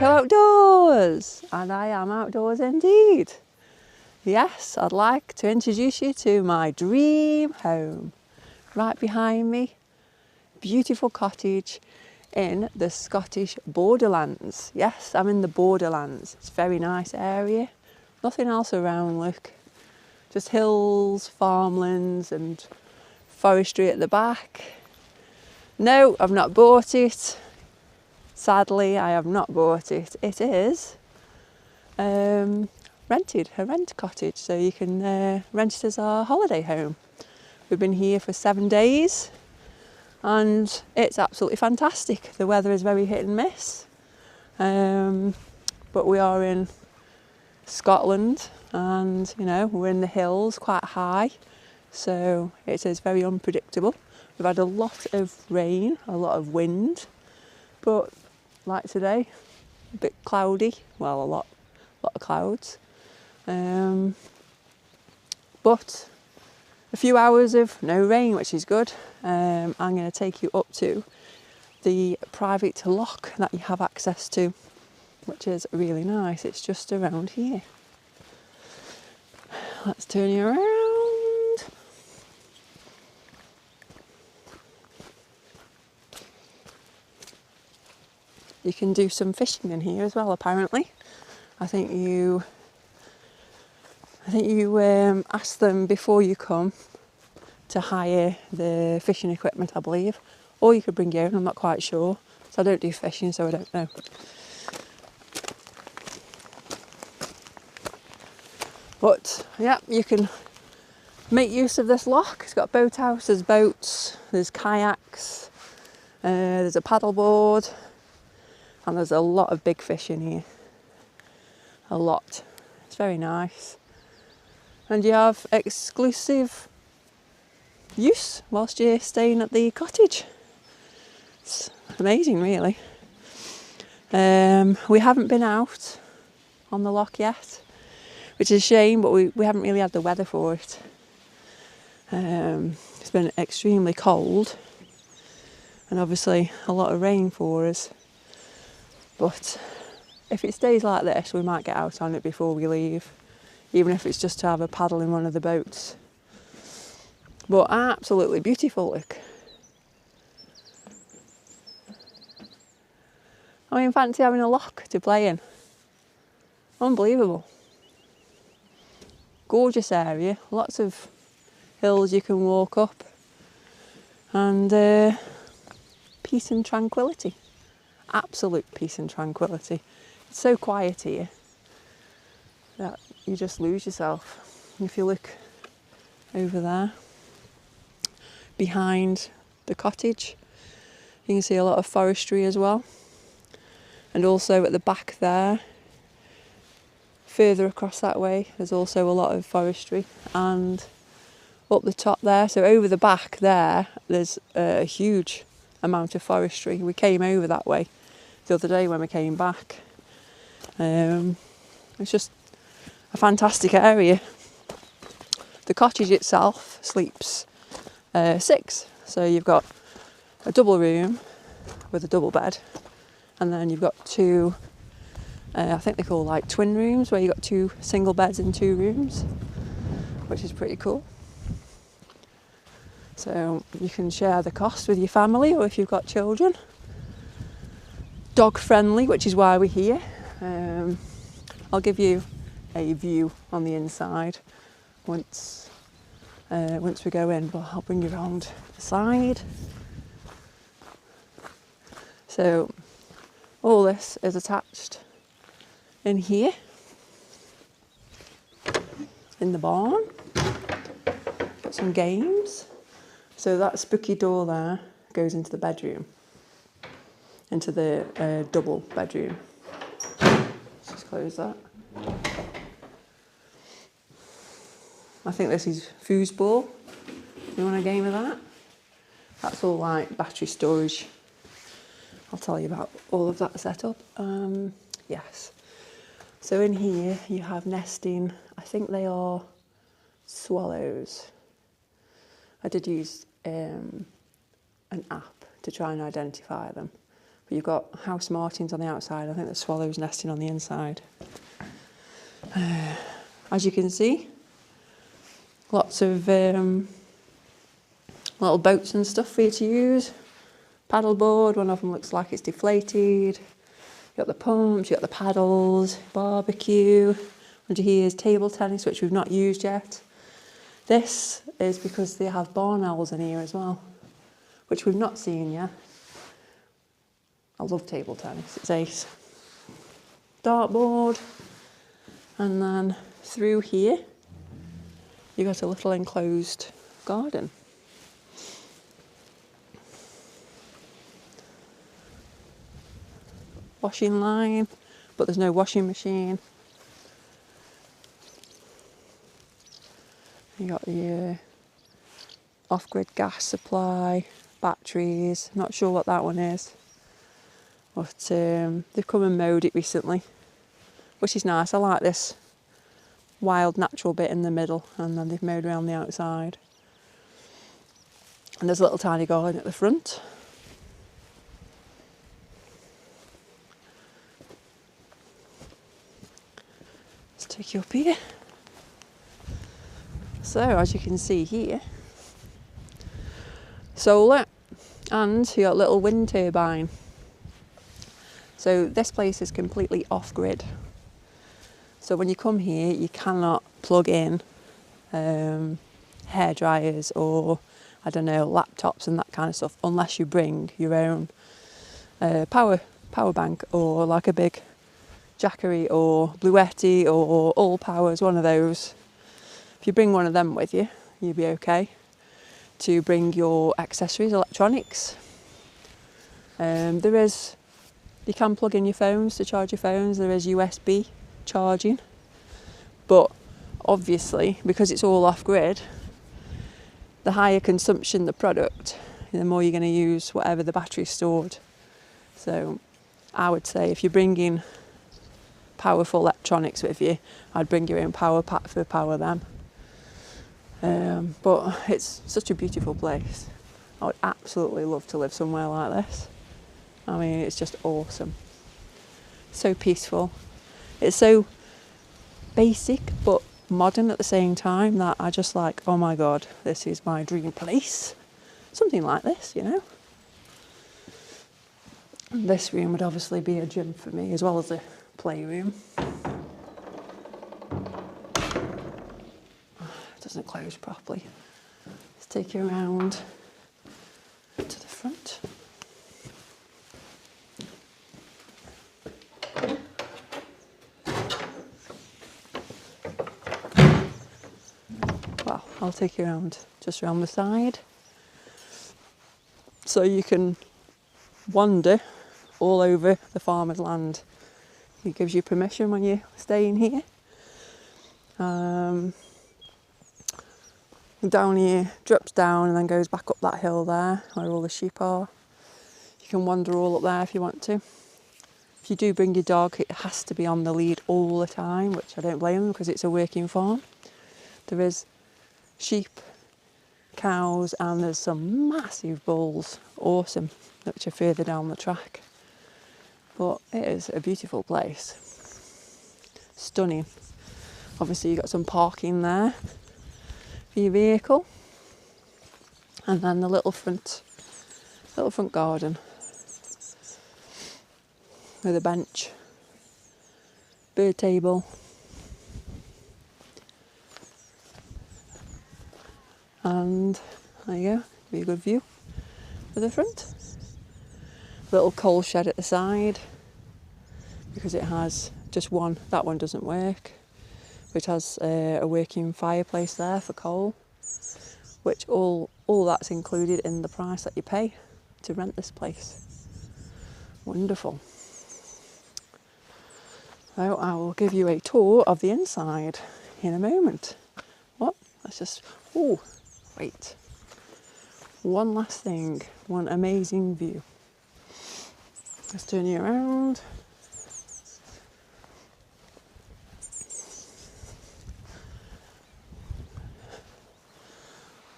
Welcome outdoors! And I am outdoors indeed. Yes, I'd like to introduce you to my dream home. Right behind me, beautiful cottage in the Scottish borderlands. Yes, I'm in the borderlands. It's a very nice area. Nothing else around, look. Just hills, farmlands and forestry at the back. No, I've not bought it. Sadly, I have not bought it. It is rented, a rent cottage, so you can rent it as our holiday home. We've been here for 7 days and it's absolutely fantastic. The weather is very hit and miss, but we are in Scotland and, you know, we're in the hills quite high, so it is very unpredictable. We've had a lot of rain, a lot of wind, but like today, a bit cloudy, well, a lot of clouds, but a few hours of no rain, which is good. I'm going to take you up to the private loch that you have access to, which is really nice. It's just around here. Let's turn you around. You can do some fishing in here as well, apparently. I think you ask them before you come to hire the fishing equipment, I believe. Or you could bring your own, I'm not quite sure. So I don't do fishing, so I don't know. But yeah, you can make use of this loch. It's got a boathouse, there's boats, there's kayaks, there's a paddleboard. And there's a lot of big fish in here. A lot. It's very nice. And you have exclusive use whilst you're staying at the cottage. It's amazing, really. We haven't been out on the loch yet, which is a shame, but we haven't really had the weather for it. It's been extremely cold and obviously a lot of rain for us. But if it stays like this, we might get out on it before we leave, even if it's just to have a paddle in one of the boats. But absolutely beautiful, look. I mean, fancy having a loch to play in. Unbelievable. Gorgeous area, lots of hills you can walk up, and peace and tranquility. Absolute peace and tranquility. It's so quiet here that you just lose yourself. If you look over there, behind the cottage, you can see a lot of forestry as well. And also at the back there, further across that way, there's also a lot of forestry. And up the top there, so over the back there, there's a huge amount of forestry. We came over that way the other day when we came back. It's just a fantastic area. The cottage itself sleeps 6, so you've got a double room with a double bed, and then you've got 2 I think they call like twin rooms, where you've got 2 single beds in 2 rooms, which is pretty cool. So you can share the cost with your family, or if you've got children. Dog friendly, which is why we're here. I'll give you a view on the inside once we go in, but I'll bring you around the side. So all this is attached in here, in the barn. Got some games. So that spooky door there goes into the bedroom, into the double bedroom. Let's just close that. I think this is foosball. You want a game of that? That's all like battery storage. I'll tell you about all of that setup. Yes. So in here you have nesting, I think they are swallows. I did use an app to try and identify them, But you've got house martins on the outside. I think the swallows nesting on the inside. As you can see, lots of little boats and stuff for you to use. Paddleboard, one of them looks like it's deflated. You've got the pumps, you've got the paddles, barbecue. Under here is table tennis, which we've not used yet. This is because they have barn owls in here as well, which we've not seen yet. I love table tennis, it's ace. Dartboard, and then through here, you've got a little enclosed garden. Washing line, but there's no washing machine. You got the off-grid gas supply, batteries. Not sure what that one is, but they've come and mowed it recently, which is nice. I like this wild natural bit in the middle, and then they've mowed around the outside. And there's a little tiny garden at the front. Let's take you up here. So as you can see here, solar, and you got a little wind turbine. So this place is completely off grid. So when you come here, you cannot plug in hair dryers or, I don't know, laptops and that kind of stuff, unless you bring your own power bank, or like a big Jackery or Bluetti or All Powers, one of those. If you bring one of them with you, you'll be okay to bring your accessories, electronics. You can plug in your phones to charge your phones. There is USB charging, but obviously because it's all off grid, the higher consumption the product, the more you're going to use whatever the battery's stored. So I would say if you're bringing powerful electronics with you, I'd bring your own power pack for power them. But it's such a beautiful place. I would absolutely love to live somewhere like this. I mean, it's just awesome. So peaceful. It's so basic but modern at the same time that I just like, oh my God, this is my dream place. Something like this, you know. And this room would obviously be a gym for me, as well as a playroom. It doesn't close properly. Let's take you around to the front. Well, I'll take you around, just around the side, so you can wander all over the farmer's land. He gives you permission when you're staying here. Down here, drops down and then goes back up that hill there where all the sheep are. You can wander all up there if you want to. If you do bring your dog, it has to be on the lead all the time, which I don't blame them because it's a working farm. There is sheep, cows, and there's some massive bulls, awesome, which are further down the track. But it is a beautiful place, stunning. Obviously you've got some parking there for your vehicle, and then the little front garden with a bench, bird table, and there you go, be a good view for the front. Little coal shed at the side because it has just one. That one doesn't work, which has a working fireplace there for coal, which all that's included in the price that you pay to rent this place. Wonderful. So I will give you a tour of the inside in a moment. What? Let's just, oh, wait. One last thing, one amazing view. Let's turn you around.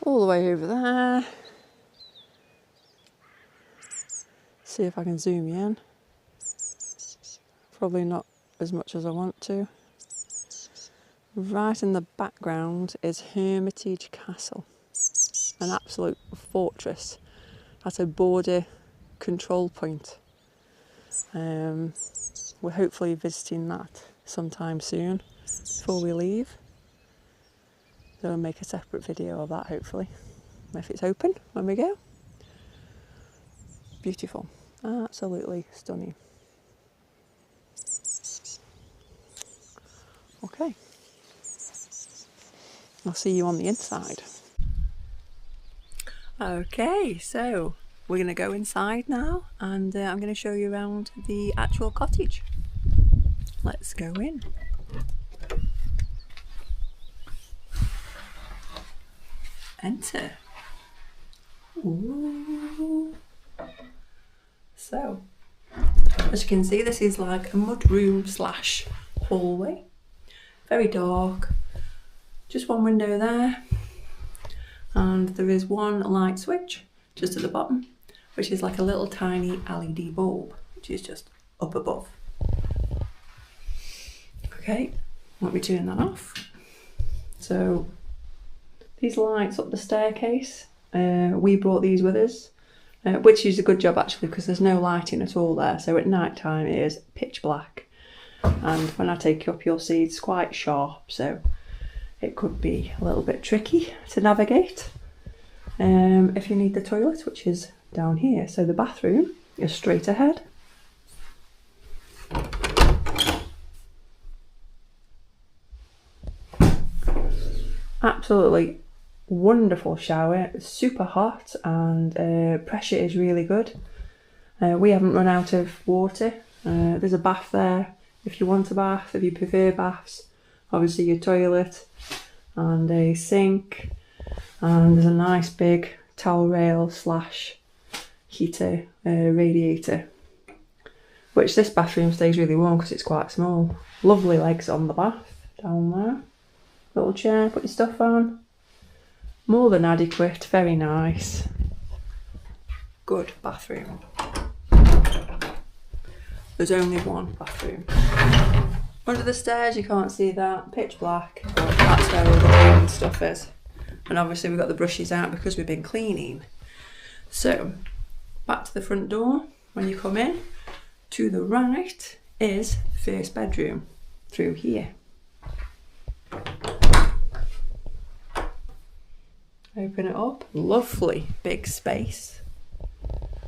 All the way over there. see if I can zoom you in. Probably not as much as I want to. Right in the background is Hermitage Castle, an absolute fortress at a border control point. We're hopefully visiting that sometime soon before we leave. So we'll make a separate video of that hopefully, if it's open when we go. Beautiful, absolutely stunning. Okay, I'll see you on the inside. Okay, so we're going to go inside now, and I'm going to show you around the actual cottage. Let's go in. Enter. Ooh. So, as you can see, this is like a mud room slash hallway. Very dark. Just one window there. And there is one light switch just at the bottom, which is like a little tiny LED bulb, which is just up above. Okay, let me turn that off. So these lights up the staircase, we brought these with us, which is a good job actually, because there's no lighting at all there. So at night time it is pitch black, and when I take you up you'll see it's quite sharp, so it could be a little bit tricky to navigate if you need the toilet, which is down here. So the bathroom is straight ahead. Absolutely wonderful shower, it's super hot, and pressure is really good. We haven't run out of water. There's a bath there if you want a bath, if you prefer baths. Obviously your toilet and a sink, and there's a nice big towel rail slash heater radiator, which this bathroom stays really warm because it's quite small. Lovely legs on the bath down there. Little chair, put your stuff on. More than adequate, very nice. Good bathroom. There's only one bathroom. Under the stairs, you can't see that, pitch black, but that's where all the cleaning stuff is. And obviously we've got the brushes out because we've been cleaning. So, back to the front door. When you come in, to the right is the first bedroom, through here. Open it up, lovely big space.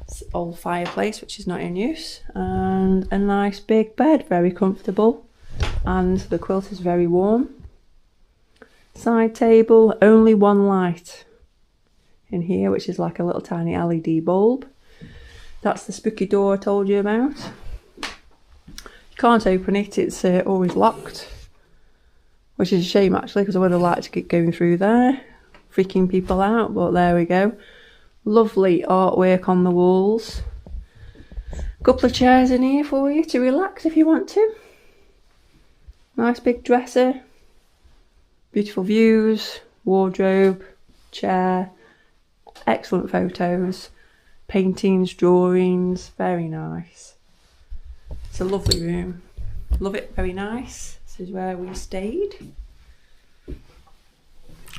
It's old fireplace which is not in use, and a nice big bed, very comfortable, and the quilt is very warm. Side table, only one light in here, which is like a little tiny LED bulb. That's the spooky door I told you about. You can't open it, it's always locked, which is a shame actually, because I would have liked to get going through there, freaking people out, but there we go. Lovely artwork on the walls. Couple of chairs in here for you to relax if you want to. Nice big dresser. Beautiful views, wardrobe, chair, excellent photos, paintings, drawings, very nice. It's a lovely room. Love it, very nice. This is where we stayed.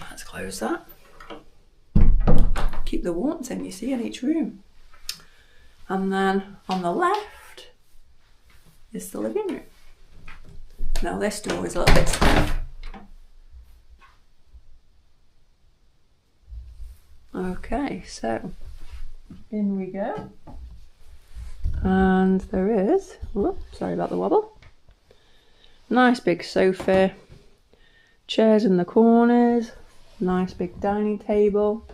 Let's close that. Keep the warmth in, you see, in each room. And then on the left is the living room. Now this door is a little bit small. Okay, so in we go. And there is, whoops, sorry about the wobble. Nice big sofa, chairs in the corners, nice big dining table.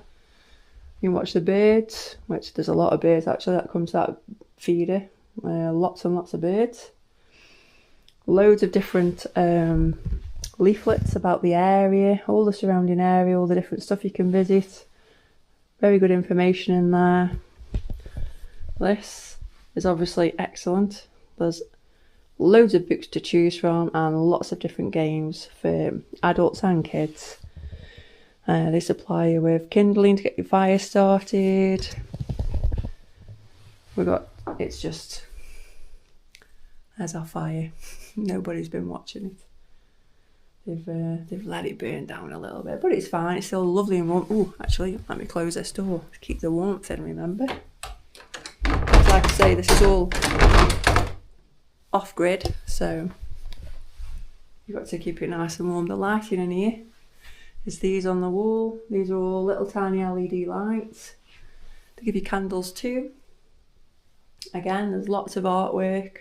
You can watch the birds, which there's a lot of birds actually that comes to that feeder. Lots and lots of birds. Loads of different leaflets about the area, all the surrounding area, all the different stuff you can visit. Very good information in there. This is obviously excellent. There's loads of books to choose from and lots of different games for adults and kids. They supply you with kindling to get your fire started. We've got it's just, there's our fire. Nobody's been watching it. They've let it burn down a little bit, but it's fine. It's still lovely and warm. Oh, actually, let me close this door to keep the warmth in, remember? Like I say, this is all off-grid, so you've got to keep it nice and warm. The lighting in here is these on the wall. These are all little tiny LED lights. They give you candles too. Again, there's lots of artwork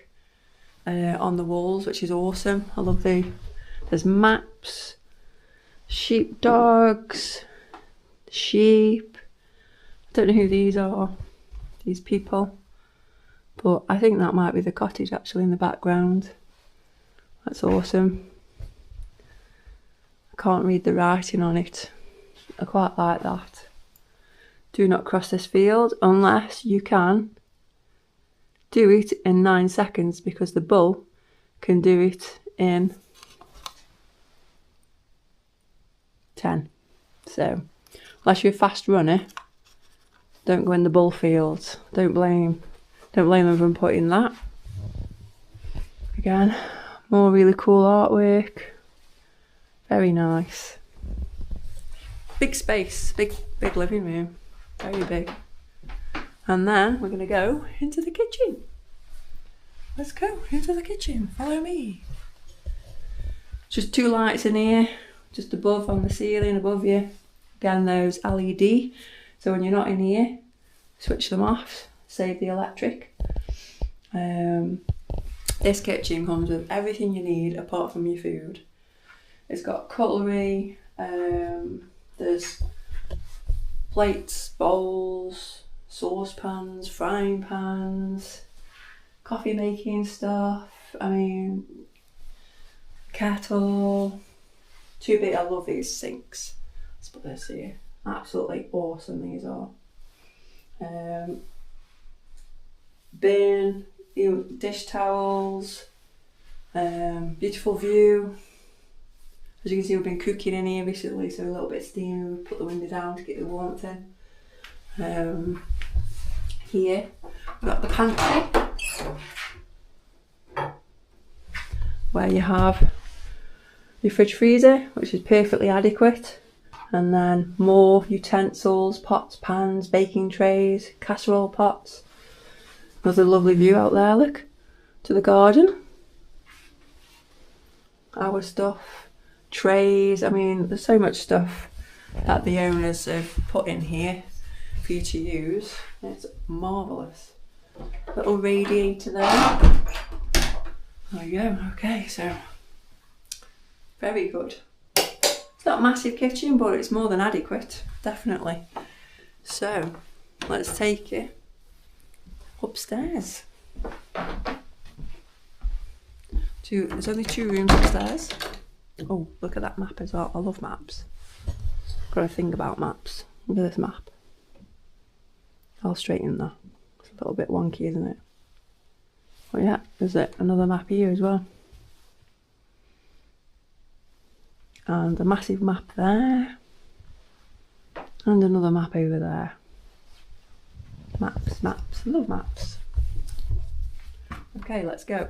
on the walls, which is awesome. I love there's maps, sheepdogs, sheep. I don't know who these are, these people, but I think that might be the cottage actually in the background. That's awesome. I can't read the writing on it. I quite like that. Do not cross this field unless you can do it in 9 seconds, because the bull can do it in 10. So unless you're a fast runner, don't go in the bull fields. Don't blame them for putting that. Again, more really cool artwork. Very nice. Big space, big living room. Very big. And then we're going to go into the kitchen. Let's go into the kitchen. Follow me. Just 2 lights in here, just above on the ceiling above you. Again, those LED. So when you're not in here, switch them off, save the electric. This kitchen comes with everything you need apart from your food. It's got cutlery, there's plates, bowls, saucepans, frying pans, coffee making stuff, I mean, kettle, 2 big, I love these sinks. Let's put this here, absolutely awesome these are. Bin, dish towels, beautiful view. As you can see, we've been cooking in here recently, so a little bit steamy. We put the window down to get the warmth in. Here we've got the pantry, where you have your fridge freezer, which is perfectly adequate, and then more utensils, pots, pans, baking trays, casserole pots. Another lovely view out there, look, to the garden. Our stuff, trays, I mean, there's so much stuff that the owners have put in here for you to use. It's marvellous. Little radiator there. There we go. Okay, so very good. It's not a massive kitchen, but it's more than adequate, definitely. So let's take it upstairs. There's only 2 rooms upstairs. Oh, look at that map as well. I love maps. Got to think about maps. Look at this map. I'll straighten that. It's a little bit wonky, isn't it? Oh yeah, there's another map here as well. And a massive map there. And another map over there. Maps, maps. I love maps. Okay, let's go.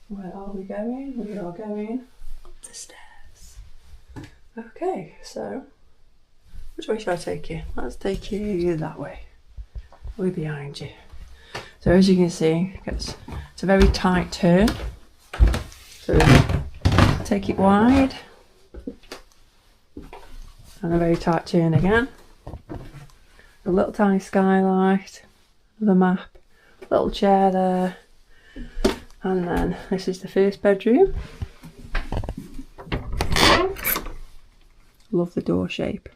Where are we going? We are going up the stairs. Okay, so which way should I take you? Let's take you that way. We're behind you. So as you can see, it's a very tight turn. So take it wide. And a very tight turn again. A little tiny skylight, the map, little chair there. And then this is the first bedroom. Love the door shape.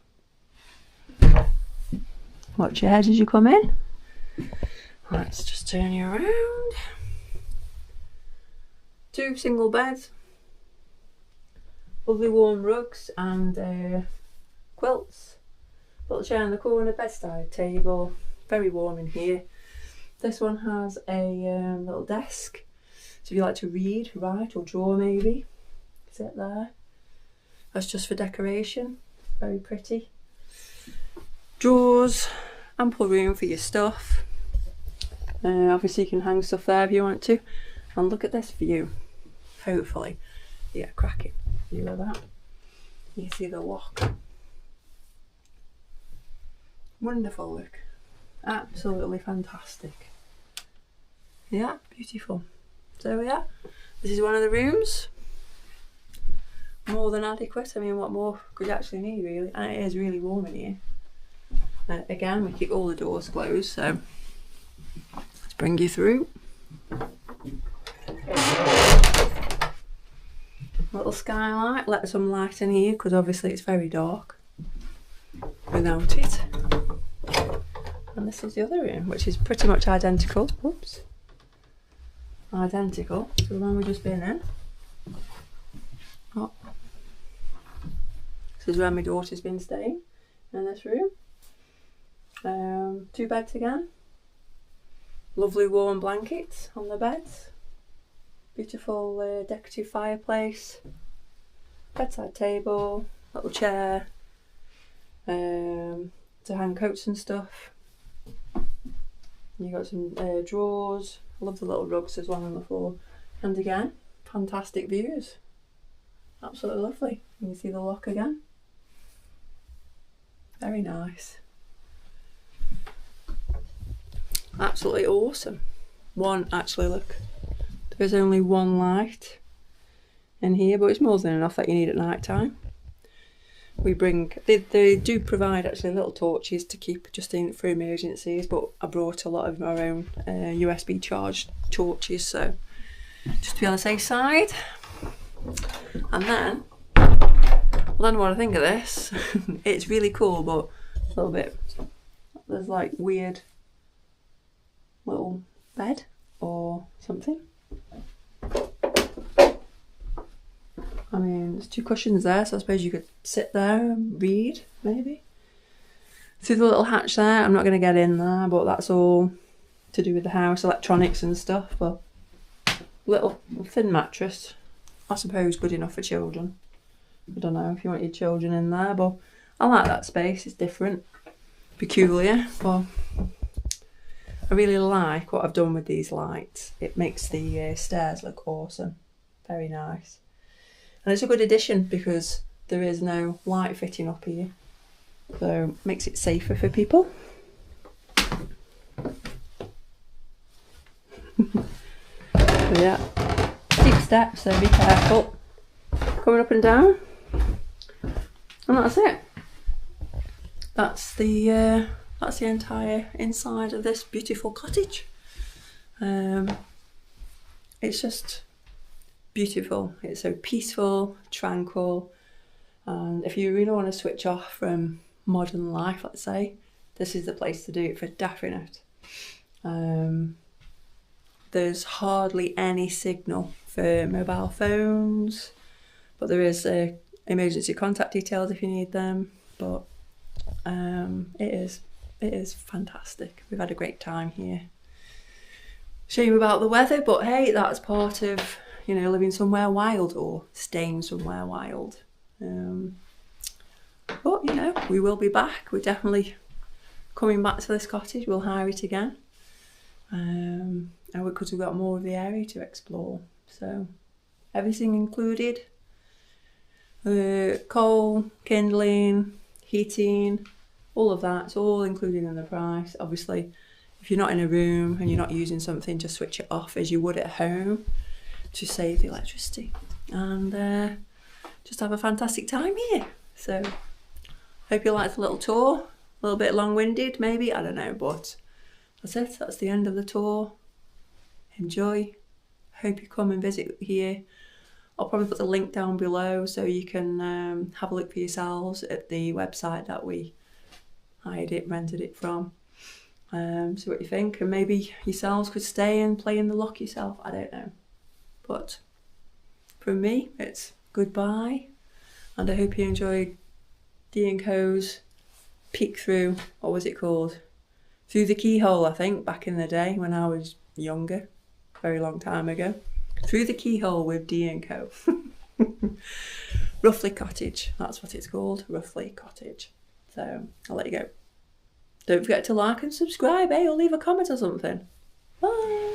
Watch your head as you come in. Let's just turn you around. 2 single beds. Lovely warm rugs and quilts. Little chair in the corner, bedside table. Very warm in here. This one has a little desk. So if you like to read, write or draw maybe, sit there. That's just for decoration, very pretty. Drawers, ample room for your stuff. Obviously you can hang stuff there if you want to. And look at this view. Hopefully, yeah, cracking view of that. You can see the loch. Wonderful look. Absolutely fantastic. Yeah, beautiful. So yeah, this is one of the rooms. More than adequate. I mean, what more could you actually need, really? And it is really warm in here. Again, we keep all the doors closed, so let's bring you through. Little skylight, let some light in here because obviously it's very dark without it. And this is the other room, which is pretty much identical. Oops. Identical to the one we've just been in. Oh. This is where my daughter's been staying, in this room. 2 beds again. Lovely warm blankets on the beds. Beautiful decorative fireplace. Bedside table, little chair. To hang coats and stuff. You got some drawers. I love the little rugs as well on the floor. And again, fantastic views. Absolutely lovely. You can see the loch again. Very nice. Absolutely awesome. Actually, look. There is only one light in here, but it's more than enough that you need at night time. We bring, they do provide actually little torches to keep just in for emergencies, but I brought a lot of our own USB charged torches, so just to be on the safe side. And then, I don't know what I think of this. It's really cool, but a little bit, there's like weird little bed or something. I mean, there's 2 cushions there, so I suppose you could sit there and read, maybe. See the little hatch there? I'm not going to get in there, but that's all to do with the house, electronics and stuff. But little thin mattress, I suppose good enough for children. I don't know if you want your children in there, but I like that space. It's different, peculiar, but I really like what I've done with these lights. It makes the stairs look awesome. Very nice. And it's a good addition because there is no light fitting up here. So it makes it safer for people. So yeah, steep steps, so be careful. Coming up and down. And that's it. That's the entire inside of this beautiful cottage. It's just beautiful. It's so peaceful, tranquil, and if you really want to switch off from modern life, let's say, this is the place to do it for definite. There's hardly any signal for mobile phones, but there is emergency contact details if you need them. But it is fantastic. We've had a great time here. Shame about the weather, but hey, that's part of, you know, living somewhere wild or staying somewhere wild. But, you know, we will be back. We're definitely coming back to this cottage. We'll hire it again. And because we've got more of the area to explore. So, everything included. Coal, kindling, heating, all of that. It's all included in the price. Obviously, if you're not in a room and you're not using something, just switch it off as you would at home to save the electricity, and just have a fantastic time here. So hope you liked the little tour. A little bit long-winded maybe, I don't know, but that's it. That's the end of the tour. Enjoy. Hope you come and visit here. I'll probably put the link down below so you can have a look for yourselves at the website that we rented it from. See what you think, and maybe yourselves could stay and play in the loch yourself. I don't know. But from me, it's goodbye, and I hope you enjoyed D&Co's peek through, what was it called? Through the keyhole, I think, back in the day when I was younger, very long time ago. Through the keyhole with D&Co. Roughly Cottage, that's what it's called, Roughly Cottage. So I'll let you go. Don't forget to like and subscribe, or leave a comment or something. Bye.